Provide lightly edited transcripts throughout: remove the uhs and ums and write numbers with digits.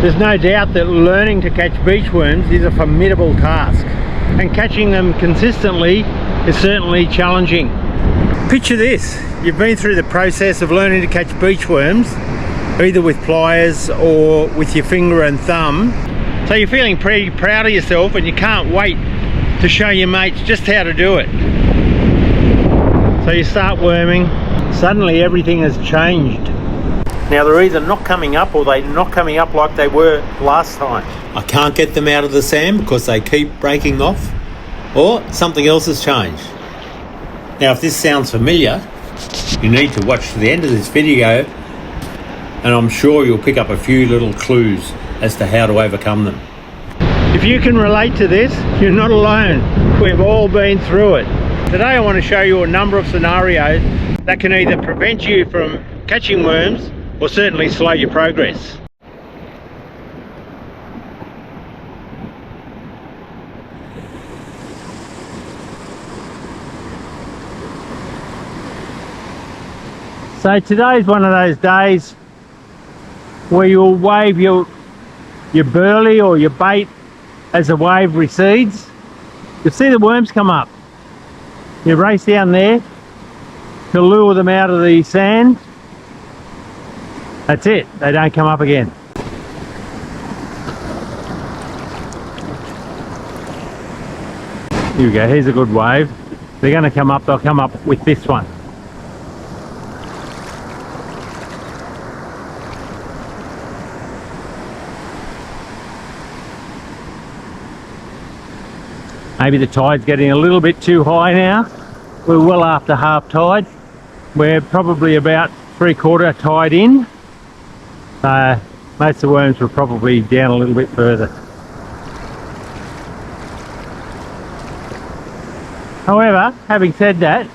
There's no doubt that learning to catch beach worms is a formidable task, and catching them consistently is certainly challenging. Picture this: you've been through the process of learning to catch beach worms, either with pliers or with your finger and thumb. So you're feeling pretty proud of yourself and you can't wait to show your mates just how to do it. So you start worming, suddenly everything has changed. Now they're either not coming up or they're not coming up like they were last time. I can't get them out of the sand because they keep breaking off, or something else has changed. Now if this sounds familiar, you need to watch to the end of this video and I'm sure you'll pick up a few little clues as to how to overcome them. If you can relate to this, you're not alone. We've all been through it. Today I want to show you a number of scenarios that can either prevent you from catching worms or certainly slow your progress. So today's one of those days where you'll wave your burley or your bait as the wave recedes. You'll see the worms come up. You race down there to lure them out of the sand. That's it, they don't come up again. Here we go, here's a good wave. They're going to come up, they'll come up with this one. Maybe the tide's getting a little bit too high now. We're well after half tide. We're probably about 3/4 tide in. Most of the worms were probably down a little bit further. However, having said that,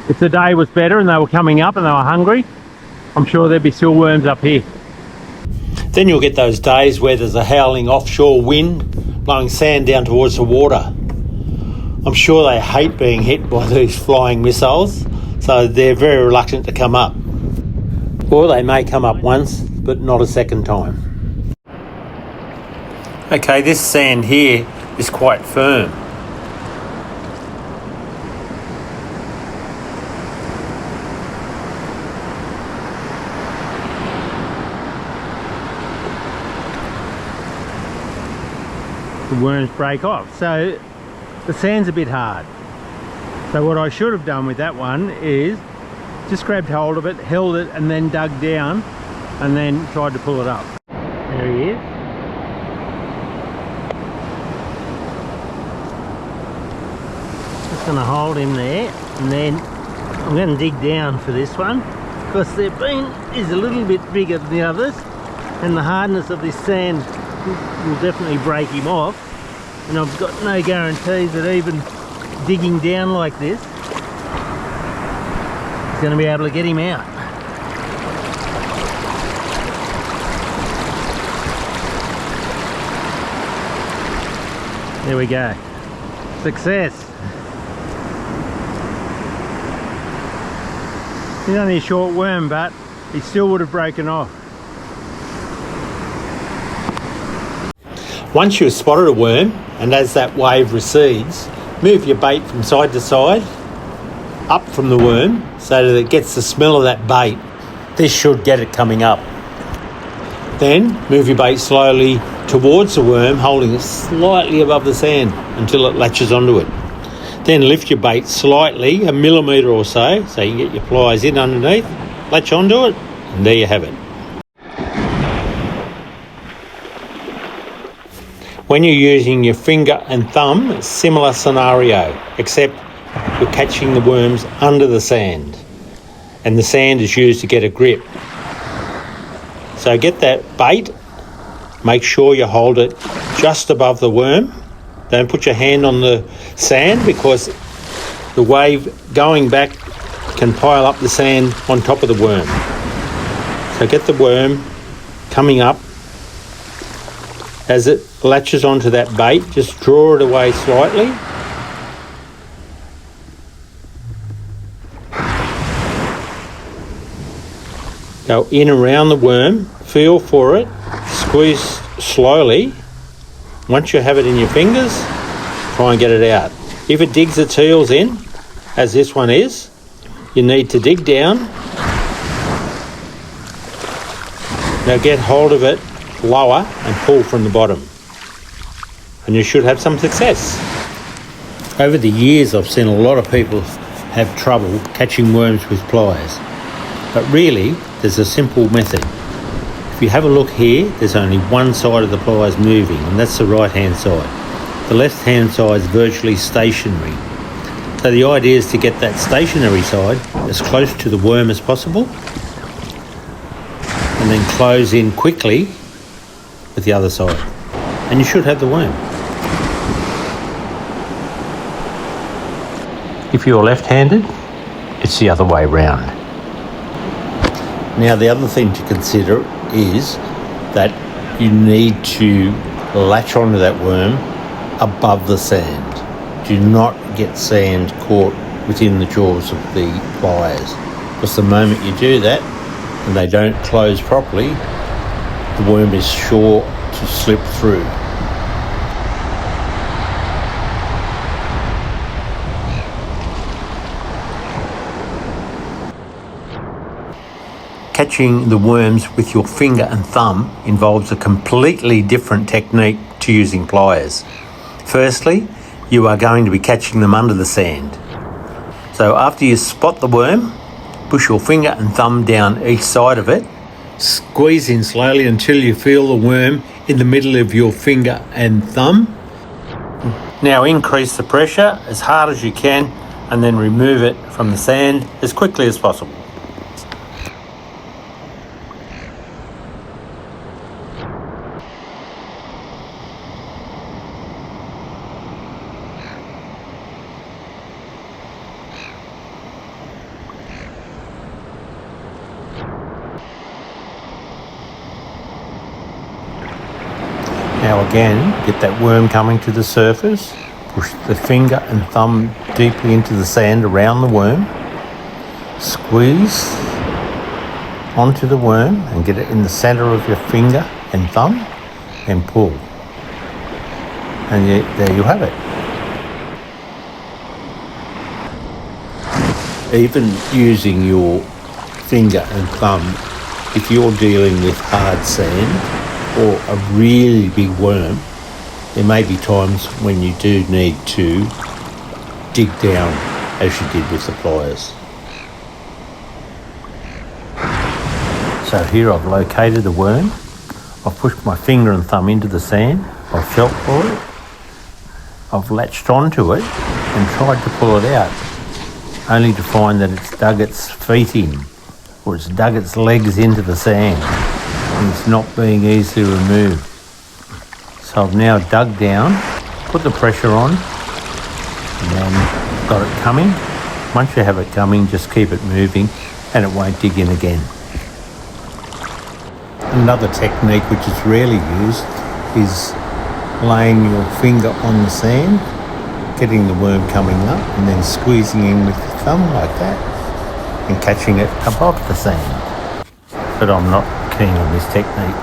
if the day was better and they were coming up and they were hungry, I'm sure there'd be still worms up here. Then you'll get those days where there's a howling offshore wind blowing sand down towards the water. I'm sure they hate being hit by these flying missiles, so they're very reluctant to come up. Or they may come up once, but not a second time. Okay, this sand here is quite firm. The worms break off, so the sand's a bit hard. So what I should have done with that one is just grabbed hold of it, held it, and then dug down and then tried to pull it up. There he is. Just going to hold him there, and then I'm going to dig down for this one because their beam is a little bit bigger than the others, and the hardness of this sand will definitely break him off, and I've got no guarantees that even digging down like this is going to be able to get him out. There we go. Success. He's only a short worm, but he still would have broken off. Once you've spotted a worm, and as that wave recedes, move your bait from side to side, up from the worm, so that it gets the smell of that bait. This should get it coming up. Then move your bait slowly towards the worm, holding it slightly above the sand until it latches onto it. Then lift your bait slightly, a millimetre or so you can get your pliers in underneath, latch onto it, and there you have it. When you're using your finger and thumb, similar scenario, except you're catching the worms under the sand, and the sand is used to get a grip. So get that bait, make sure you hold it just above the worm. Don't put your hand on the sand because the wave going back can pile up the sand on top of the worm. So get the worm coming up. As it latches onto that bait, just draw it away slightly. Go in around the worm, feel for it, Squeeze slowly. Once you have it in your fingers, try and get it out. If it digs its heels in, as this one is, you need to dig down. Now get hold of it lower and pull from the bottom. And you should have some success. Over the years, I've seen a lot of people have trouble catching worms with pliers. But really, there's a simple method. If you have a look here, there's only one side of the pliers moving, and that's the right-hand side. The left-hand side is virtually stationary. So the idea is to get that stationary side as close to the worm as possible, and then close in quickly with the other side. And you should have the worm. If you're left-handed, it's the other way round. Now the other thing to consider is that you need to latch onto that worm above the sand. Do not get sand caught within the jaws of the pliers, because the moment you do that and they don't close properly, the worm is sure to slip through. Catching the worms with your finger and thumb involves a completely different technique to using pliers. Firstly, you are going to be catching them under the sand. So after you spot the worm, push your finger and thumb down each side of it. Squeeze in slowly until you feel the worm in the middle of your finger and thumb. Now increase the pressure as hard as you can and then remove it from the sand as quickly as possible. Now again, get that worm coming to the surface, push the finger and thumb deeply into the sand around the worm, squeeze onto the worm and get it in the centre of your finger and thumb and pull. And there you have it. Even using your finger and thumb, if you're dealing with hard sand or a really big worm, there may be times when you do need to dig down as you did with the pliers. So here I've located the worm. I've pushed my finger and thumb into the sand. I've felt for it. I've latched onto it and tried to pull it out, only to find that it's dug its feet in, or it's dug its legs into the sand, and it's not being easily removed. So I've now dug down, put the pressure on, and then got it coming. Once you have it coming, just keep it moving and it won't dig in again. Another technique which is rarely used is laying your finger on the sand, getting the worm coming up and then squeezing in with your thumb like that and catching it above the sand. But I'm not keen on this technique.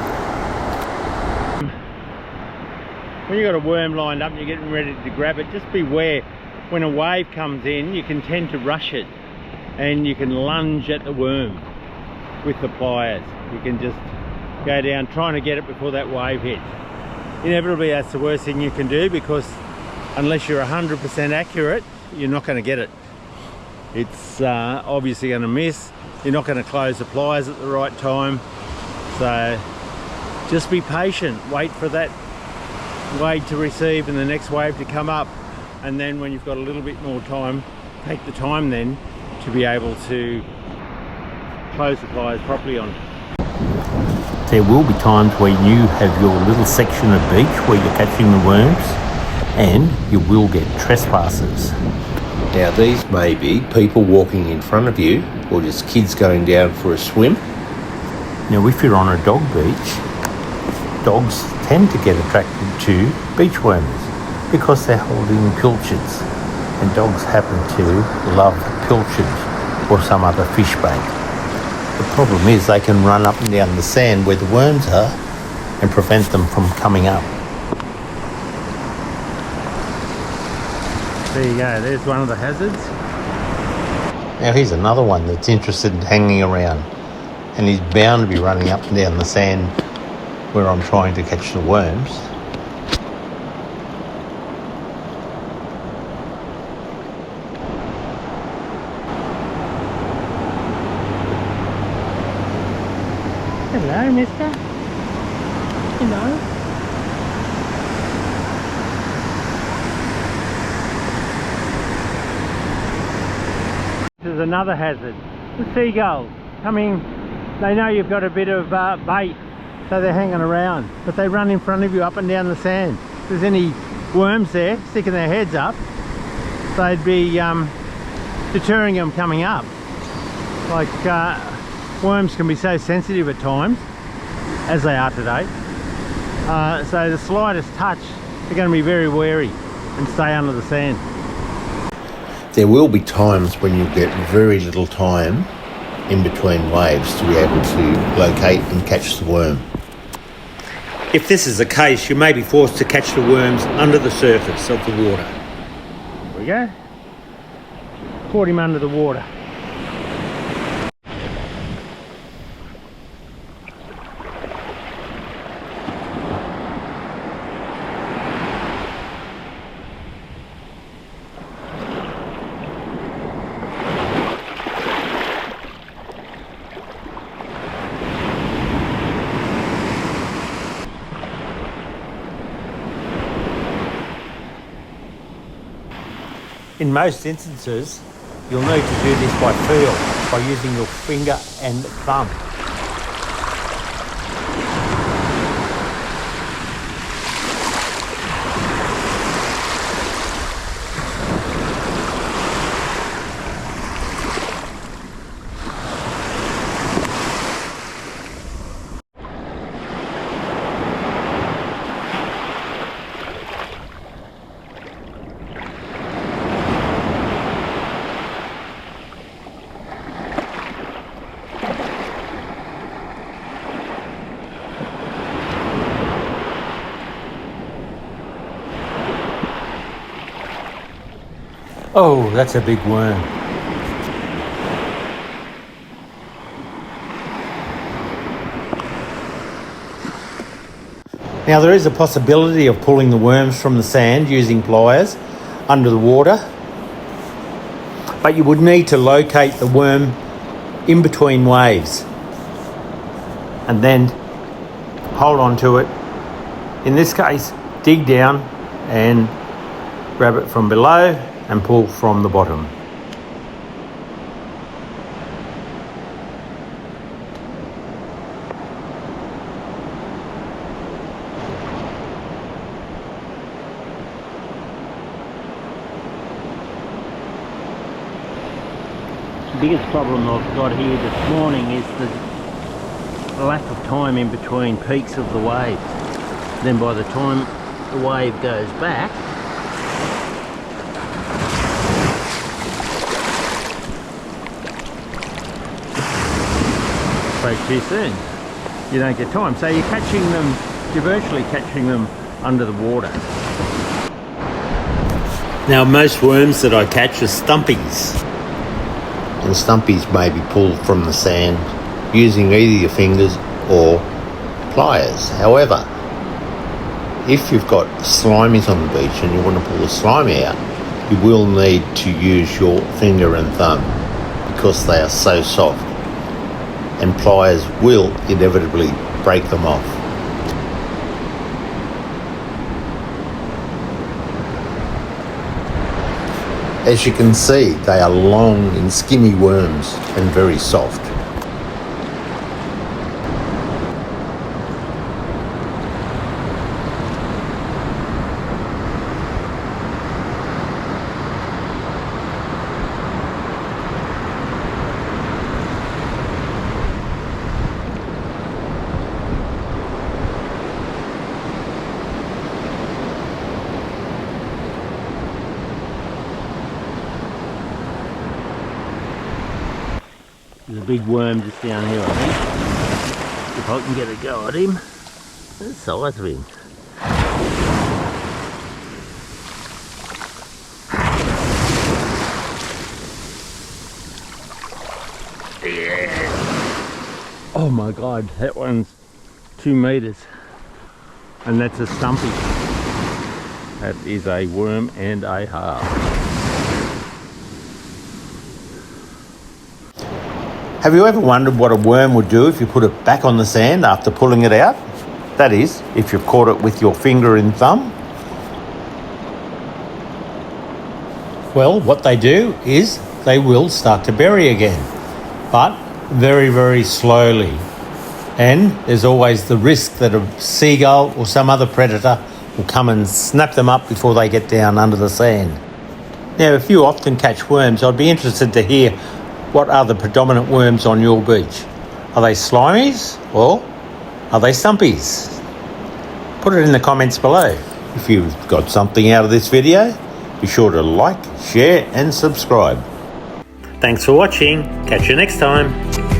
When you've got a worm lined up and you're getting ready to grab it, just beware when a wave comes in, you can tend to rush it and you can lunge at the worm with the pliers. You can just go down trying to get it before that wave hits. Inevitably that's the worst thing you can do, because unless you're 100% accurate, you're not going to get it. It's obviously going to miss. You're not going to close the pliers at the right time. So just be patient, wait for that wave to receive and the next wave to come up, and then when you've got a little bit more time, take the time then to be able to close the pliers properly on. There will be times where you have your little section of beach where you're catching the worms, and you will get trespassers. Now these may be people walking in front of you, or just kids going down for a swim. Now if you're on a dog beach, dogs tend to get attracted to beach worms because they're holding pilchards, and dogs happen to love pilchards or some other fish bait. The problem is they can run up and down the sand where the worms are and prevent them from coming up. There you go, there's one of the hazards. Now here's another one that's interested in hanging around, and he's bound to be running up and down the sand where I'm trying to catch the worms. Hello, mister. Hello. This is another hazard. The seagulls coming, they know you've got a bit of bait, so they're hanging around, but they run in front of you up and down the sand. If there's any worms there sticking their heads up, they'd be deterring them coming up. Like worms can be so sensitive at times, as they are today, so the slightest touch, they're going to be very wary and stay under the sand. There will be times when you'll get very little time in between waves to be able to locate and catch the worm. If this is the case, you may be forced to catch the worms under the surface of the water. There we go. Caught him under the water. In most instances, you'll need to do this by feel, by using your finger and thumb. Oh, that's a big worm. Now there is a possibility of pulling the worms from the sand using pliers under the water, but you would need to locate the worm in between waves and then hold on to it. In this case, dig down and grab it from below and pull from the bottom. The biggest problem I've got here this morning is the lack of time in between peaks of the wave. Then by the time the wave goes back, too soon. You don't get time, so you're catching them, you're virtually catching them under the water. Now most worms that I catch are stumpies, and stumpies may be pulled from the sand using either your fingers or pliers. However, if you've got slimies on the beach and you want to pull the slimy out, you will need to use your finger and thumb because they are so soft, and pliers will inevitably break them off. As you can see, they are long and skinny worms and very soft. There's a big worm just down here, I think. If I can get a go at him. the size of him. Yeah. Oh my God, that one's 2 meters. And that's a stumpy. That is a worm and a half. Have you ever wondered what a worm would do if you put it back on the sand after pulling it out? That is, if you've caught it with your finger and thumb. Well, what they do is they will start to bury again, but very, very slowly. And there's always the risk that a seagull or some other predator will come and snap them up before they get down under the sand. Now, if you often catch worms, I'd be interested to hear what are the predominant worms on your beach. Are they slimies or are they stumpies? Put it in the comments below. If you've got something out of this video, be sure to like, share and subscribe. Thanks for watching. Catch you next time.